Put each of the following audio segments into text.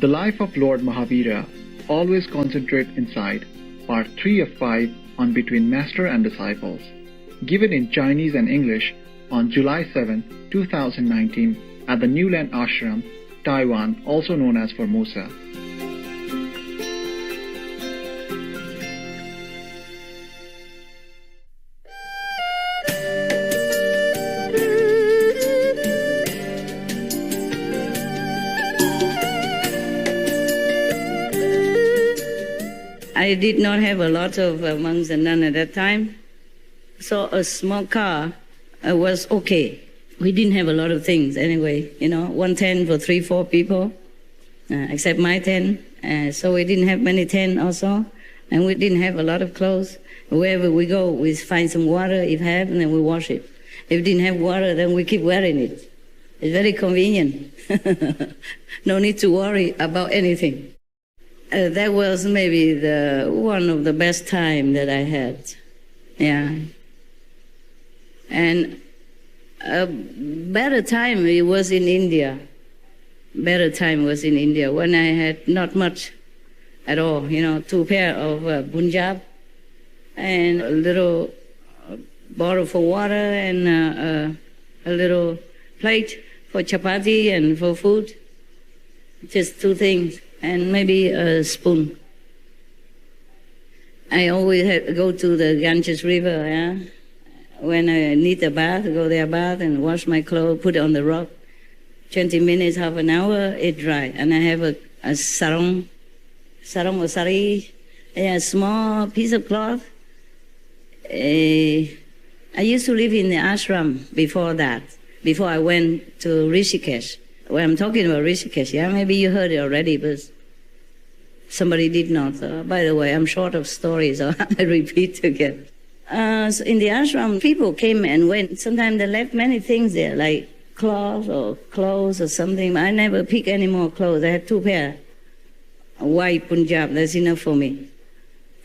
The Life of Lord Mahavira, Always Concentrate Inside, Part 3 of 5 on Between Master and Disciples. Given in Chinese and English on July 7, 2019 at the New Land Ashram, Taiwan, also known as Formosa. I did not have a lot of monks and nuns at that time, so a small car was okay. We didn't have a lot of things anyway, one tent for 3-4 people, except my tent. So we didn't have many tents also, and we didn't have a lot of clothes. Wherever we go, we find some water, if have, and then we wash it. If we didn't have water, then we keep wearing it. It's very convenient. No need to worry about anything. That was maybe one of the best time that I had. Yeah. And a better time it was in India. Better time was in India when I had not much at all. 2 pair of punjab and a little bottle for water and a little plate for chapati and for food. Just 2 things. And maybe a spoon. I always had to go to the Ganges River, yeah? When I need a bath, go there bath and wash my clothes, put it on the rock. 20 minutes, half an hour, it dry. And I have a sarong or sari, a small piece of cloth. I used to live in the ashram before that, before I went to Rishikesh. Well, I'm talking about Rishikesh, yeah? Maybe you heard it already, but somebody did not. By the way, I'm short of stories, so I repeat again. So in the ashram, people came and went. Sometimes they left many things there, like cloth or clothes or something. I never pick any more clothes. I had 2 pair. A white punjab, that's enough for me.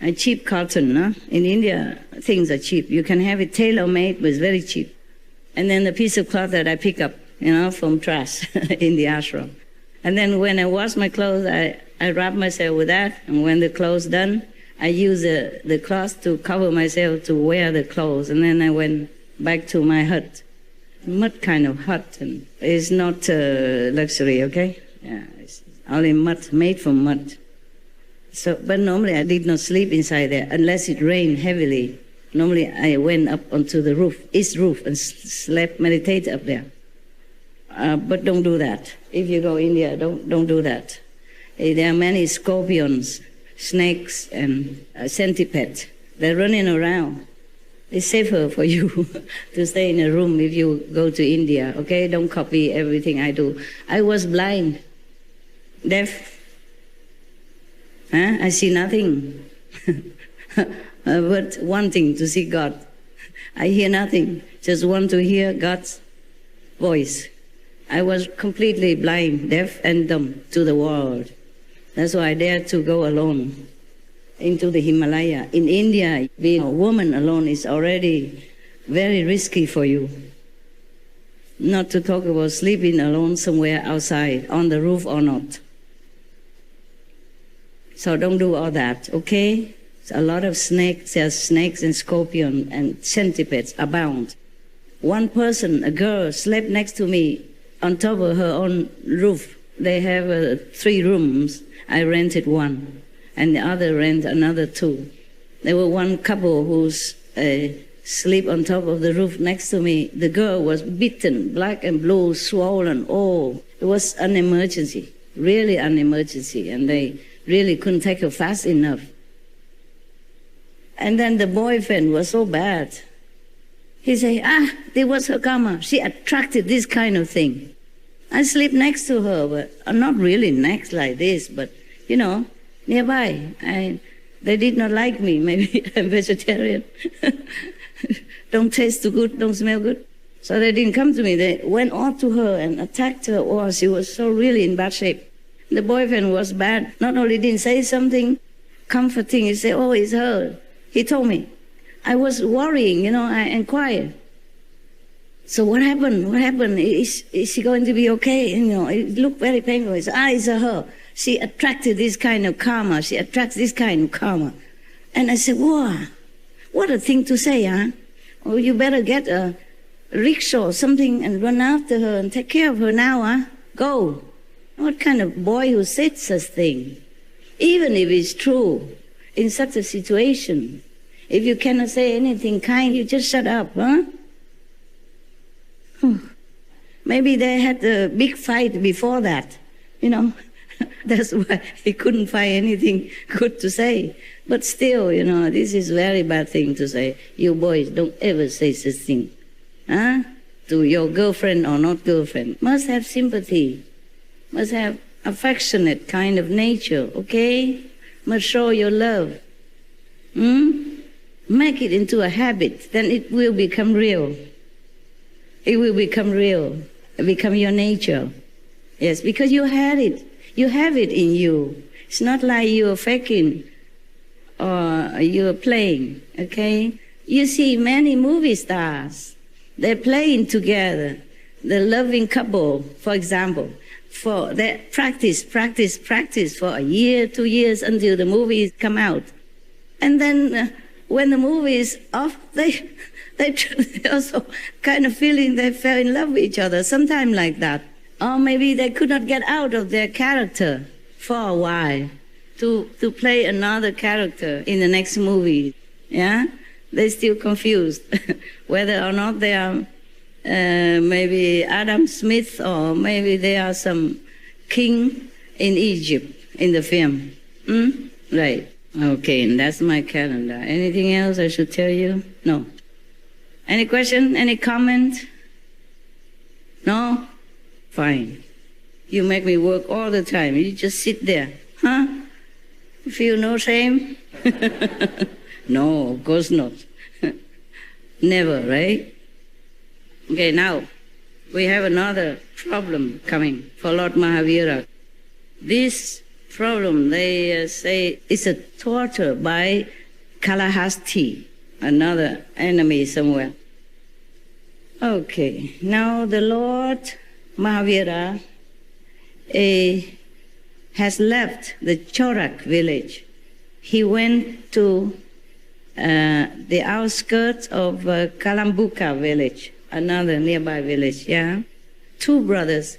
A cheap cotton, no? In India, things are cheap. You can have it tailor-made, but it's very cheap. And then the piece of cloth that I pick up, from trash in the ashram. And then when I wash my clothes, I wrap myself with that. And when the clothes done, I use the cloth to cover myself to wear the clothes. And then I went back to my hut. Mud kind of hut. And it's not luxury, okay? Yeah, it's only mud, made from mud. But normally I did not sleep inside there unless it rained heavily. Normally I went up onto the roof, east roof, and slept, meditate up there. But don't do that. If you go India, don't do that. There are many scorpions, snakes, and centipedes. They're running around. It's safer for you to stay in a room if you go to India, okay? Don't copy everything I do. I was blind, deaf. I see nothing, but wanting to see God. I hear nothing, just want to hear God's voice. I was completely blind, deaf and dumb to the world. That's why I dared to go alone into the Himalaya. In India, being a woman alone is already very risky for you. Not to talk about sleeping alone somewhere outside, on the roof or not. So don't do all that, okay? A lot of snakes, there's snakes and scorpions and centipedes abound. One person, a girl, slept next to me on top of her own roof. They have 3 rooms. I rented 1, and the other rent another 2. There were one couple who's sleep on top of the roof next to me. The girl was bitten, black and blue, swollen. Oh, it was an emergency, really an emergency, and they really couldn't take her fast enough. And then the boyfriend was so bad. He said, there was her karma. She attracted this kind of thing. I sleep next to her, but not really next like this, but, nearby. They did not like me. Maybe I'm vegetarian. Don't taste too good, don't smell good. So they didn't come to me. They went on to her and attacked her. Oh, she was so really in bad shape. The boyfriend was bad. Not only didn't say something comforting, he said, oh, it's her. He told me. I was worrying, I inquired. So what happened? What happened? Is she going to be okay? It looked very painful. He said, it's her. she attracted this kind of karma. She attracts this kind of karma. And I said, wow, what a thing to say, huh? Oh, you better get a rickshaw or something and run after her and take care of her now, huh? Go. What kind of boy who said such thing? Even if it's true, in such a situation, if you cannot say anything kind, you just shut up, huh? Maybe they had a big fight before that, That's why he couldn't find anything good to say. But still, this is a very bad thing to say. You boys don't ever say such thing, huh? To your girlfriend or not girlfriend. Must have sympathy. Must have affectionate kind of nature, okay? Must show your love. Make it into a habit, then it will become real. It will become real. It become your nature. Yes, because you had it. You have it in you. It's not like you're faking or you're playing, okay? You see many movie stars. They're playing together. The loving couple, for example, they practice for a year, 2 years until the movies come out. And then when the movie is off, they also kind of feeling they fell in love with each other, sometime like that. Or maybe they could not get out of their character for a while to play another character in the next movie. Yeah? They're still confused whether or not they are maybe Adam Smith or maybe they are some king in Egypt in the film. Right. Okay, and that's my calendar. Anything else I should tell you? No. Any question? Any comment? No? Fine. You make me work all the time. You just sit there. Huh? You feel no shame? No, of course not. Never, right? Okay, now we have another problem coming for Lord Mahavira. This problem, they say, is a torture by Kalahasti, another enemy somewhere. Okay, now the Lord Mahavira has left the Chorak village. He went to the outskirts of Kalambuka village, another nearby village, yeah? 2 brothers.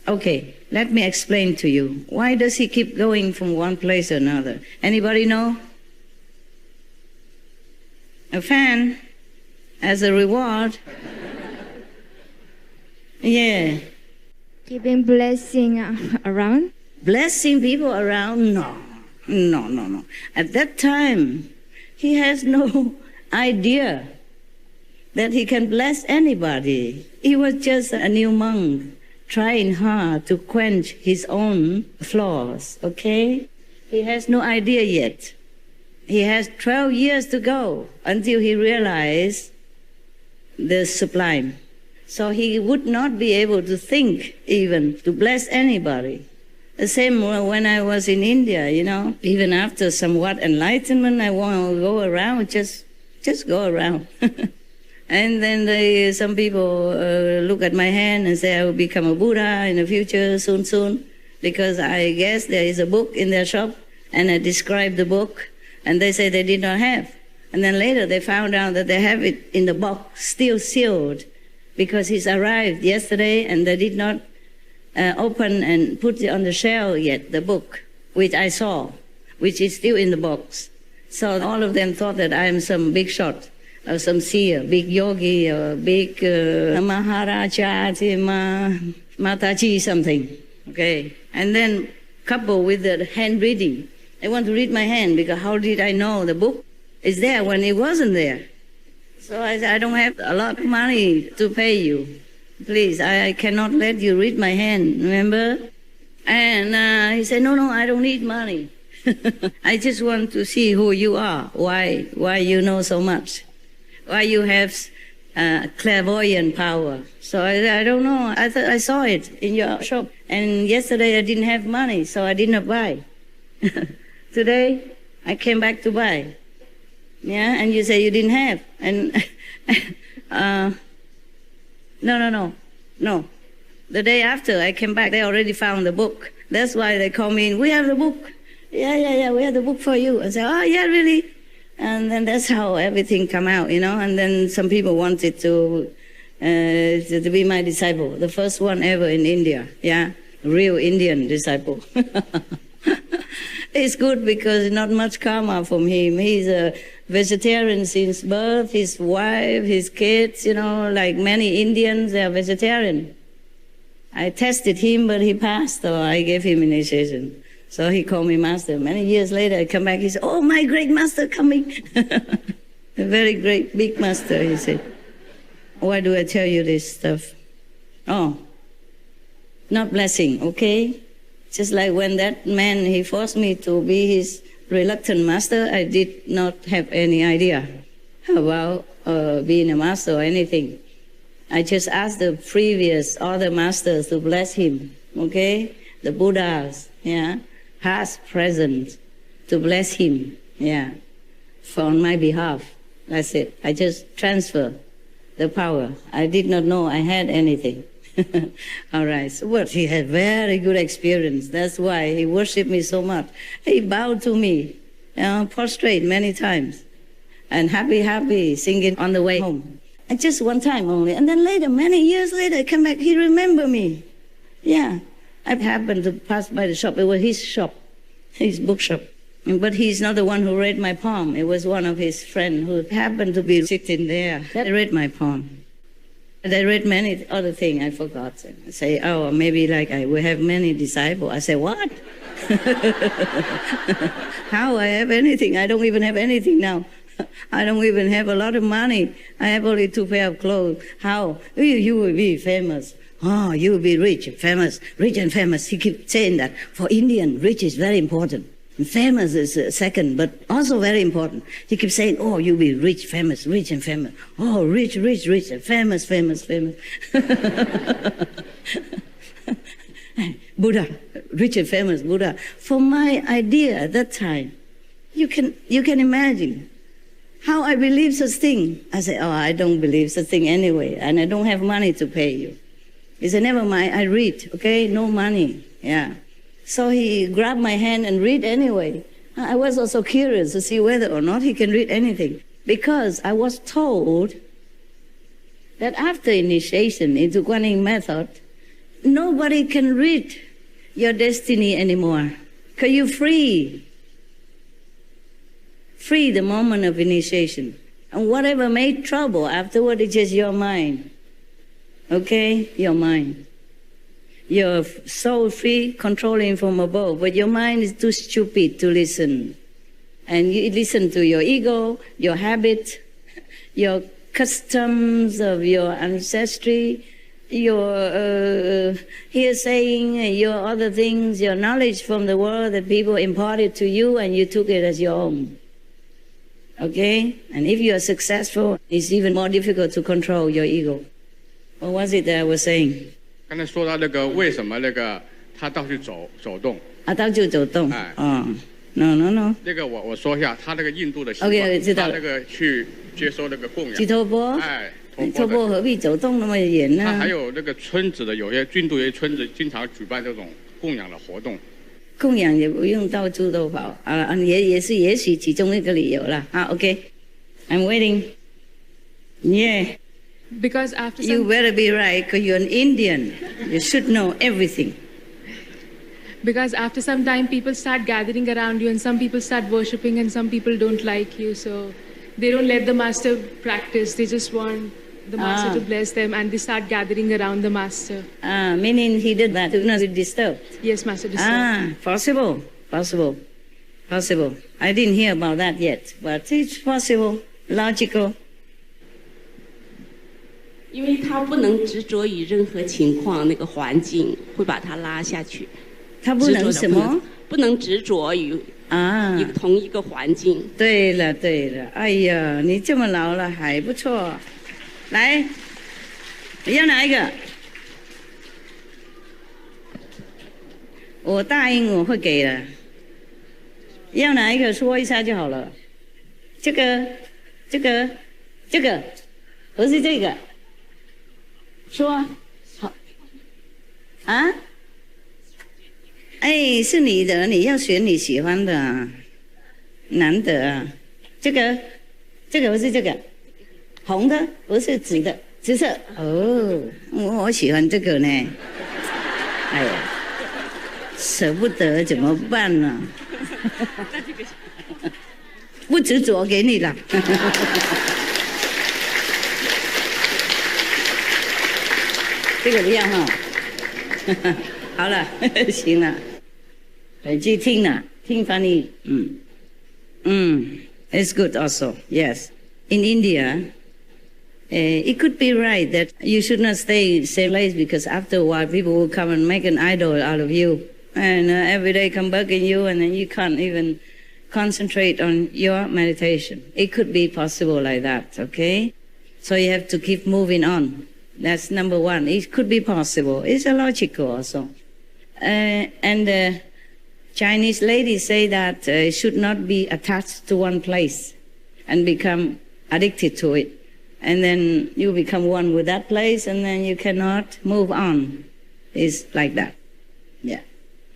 Okay, let me explain to you. Why does he keep going from one place to another? Anybody know? A fan as a reward. Yeah. Giving blessing around? Blessing people around? No. At that time, he has no idea that he can bless anybody. He was just a new monk trying hard to quench his own flaws, okay? He has no idea yet. He has 12 years to go until he realizes the sublime. So he would not be able to think even to bless anybody. The same when I was in India, even after somewhat enlightenment, I want to go around, just go around. And then some people look at my hand and say I will become a Buddha in the future soon, because I guess there is a book in their shop, and I describe the book, and they say they did not have. And then later they found out that they have it in the box, still sealed, because he's arrived yesterday and they did not open and put it on the shelf yet, the book, which I saw, which is still in the box. So all of them thought that I am some big shot, or some seer, big yogi, or big Maharaja, Mataji something, okay? And then coupled with the hand reading. They want to read my hand, because how did I know the book is there when it wasn't there? So I said, I don't have a lot of money to pay you. Please, I cannot let you read my hand, remember? And he said, no, I don't need money. I just want to see who you are, why you know so much, why you have clairvoyant power. So I don't know. I saw it in your shop. And yesterday I didn't have money, so I did not buy. Today I came back to buy. Yeah, and you say you didn't have. And no. The day after I came back, they already found the book. That's why they call me in. We have the book. Yeah, we have the book for you. I say, oh, yeah, really? And then that's how everything come out, you know. And then some people wanted to be my disciple, the first one ever in India, yeah, real Indian disciple. It's good because not much karma from him. He's a vegetarian since birth. His wife, his kids, you know, like many Indians, they are vegetarian. I tested him, but he passed, so I gave him initiation. So he called me master. Many years later, I come back, he said, oh, my great master coming. A very great, big master, he said. Why do I tell you this stuff? Oh, not blessing, okay? Just like when that man, he forced me to be his reluctant master, I did not have any idea about being a master or anything. I just asked the previous other masters to bless him, okay? The Buddhas, yeah, past, present, to bless him, yeah, for on my behalf. That's it. I just transfer the power. I did not know I had anything. All right, so what? He had very good experience. That's why he worshipped me so much. He bowed to me, you know, prostrate many times, and happy, singing on the way home. And just one time only. And then later, many years later, I come back, he remembered me. Yeah, I happened to pass by the shop. It was his shop, his bookshop. But he's not the one who read my poem. It was one of his friends who happened to be sitting there that read my poem. And I read many other things, I forgot. I say, oh, maybe like I will have many disciples. I say, what? How I have anything? I don't even have anything now. I don't even have a lot of money. I have only 2 pairs of clothes. How? You will be famous. Oh, you will be rich and famous. He keeps saying that. For Indian, rich is very important. And famous is second, but also very important. He keeps saying, oh, you'll be rich and famous. Oh, rich, and famous. Buddha, rich and famous Buddha. For my idea at that time, you can imagine how I believe such thing. I say, oh, I don't believe such thing anyway, and I don't have money to pay you. He said, never mind, I read, okay, no money, yeah. So he grabbed my hand and read anyway. I was also curious to see whether or not he can read anything, because I was told that after initiation into Guanyin method, nobody can read your destiny anymore, because you're free. Free the moment of initiation. And whatever made trouble afterward, it's just your mind. Okay? Your mind. You're so free, controlling from above, but your mind is too stupid to listen. And you listen to your ego, your habit, your customs of your ancestry, your hearsaying, your other things, your knowledge from the world that people imparted to you, and you took it as your own. Okay? And if you are successful, it's even more difficult to control your ego. What was it that I was saying? 刚才说到那个为什么那个他到处走动？啊，到处走动。哎，哦 ，no。那个我说一下，他那个印度的习惯 OK， 知道了。他那个去接受那个供养。去托钵。哎，托钵何必走动那么远呢？他还有那个村子的，有些印度有些村子经常举办这种供养的活动。供养也不用到处都跑啊，也许其中一个理由啦。啊 ，OK，I'm waiting。Yeah。 Because after you better be right, because you're an Indian. You should know everything. Because after some time, people start gathering around you, and some people start worshipping, and some people don't like you, so they don't let the master practice. They just want the master to bless them, and they start gathering around the master. Meaning he did that to not be disturbed. Yes, master disturbed. Possible. I didn't hear about that yet, but it's possible, logical. 因为他不能执着于任何情况，那个环境会把他拉下去。他不能什么？不能执着于同一个环境。对了，哎呀，你这么老了还不错。来，你要哪一个？我答应我会给的。要哪一个说一下就好了。这个，不是这个。 说好啊，哎，是你的，你要选你喜欢的，难得啊。这个不是这个，红的不是紫的，紫色。哦，我喜欢这个呢。哎呀，舍不得怎么办呢？不执着给你了。这个不要哈。好了，行了，回去听了，听翻译。It's good also. Yes, in India, it could be right that you should not stay in the same place because after a while people will come and make an idol out of you, and every day come bugging you, and then you can't even concentrate on your meditation. It could be possible like that. Okay, so you have to keep moving on. That's number one. It could be possible. It's illogical also. And Chinese ladies say that should not be attached to one place and become addicted to it. And then you become one with that place and then you cannot move on. It's like that. Yeah.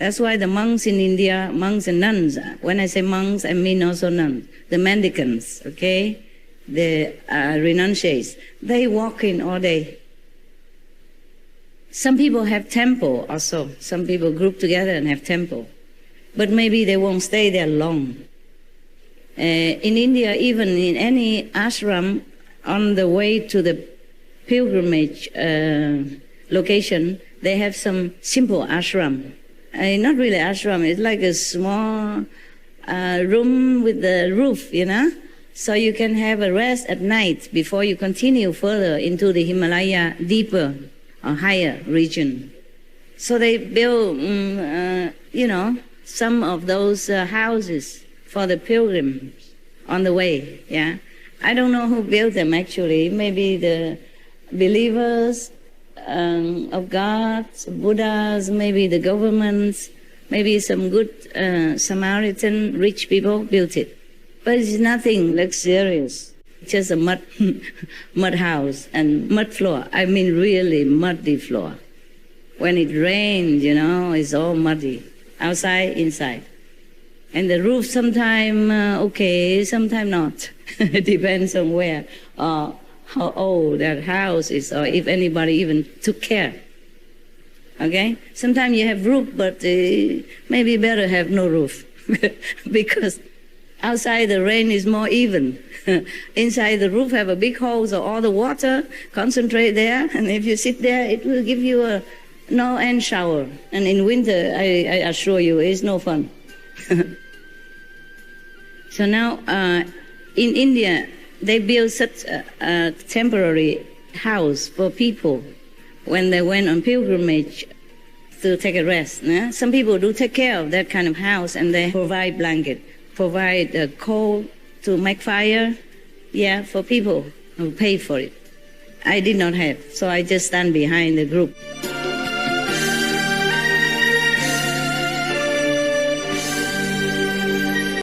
That's why the monks in India, monks and nuns, when I say monks, I mean also nuns, the mendicants, okay? The renunciates, they walk in all day. Some people have temple also. Some people group together and have temple. But maybe they won't stay there long. In India, even in any ashram, on the way to the pilgrimage location, they have some simple ashram. Not really ashram, it's like a small room with the roof, you know? So you can have a rest at night before you continue further into the Himalaya deeper or higher region. So they build, some of those houses for the pilgrims on the way, yeah. I don't know who built them actually. Maybe the believers of God, Buddhas, maybe the governments, maybe some good Samaritan rich people built it. But it's nothing luxurious. Just a mud house and mud floor. I mean really muddy floor. When it rains, it's all muddy. Outside, inside. And the roof sometime okay, sometime not. It depends on where or how old that house is or if anybody even took care. Okay? Sometimes you have roof, but maybe better have no roof. Because outside the rain is more even. Inside the roof have a big hole, so all the water concentrate there, and if you sit there, it will give you a no-end shower. And in winter, I assure you, it's no fun. So now, in India, they built such a temporary house for people when they went on pilgrimage to take a rest. Some people do take care of that kind of house, and they provide blanket, provide coal to make fire, for people who pay for it. I did not have, so I just stand behind the group.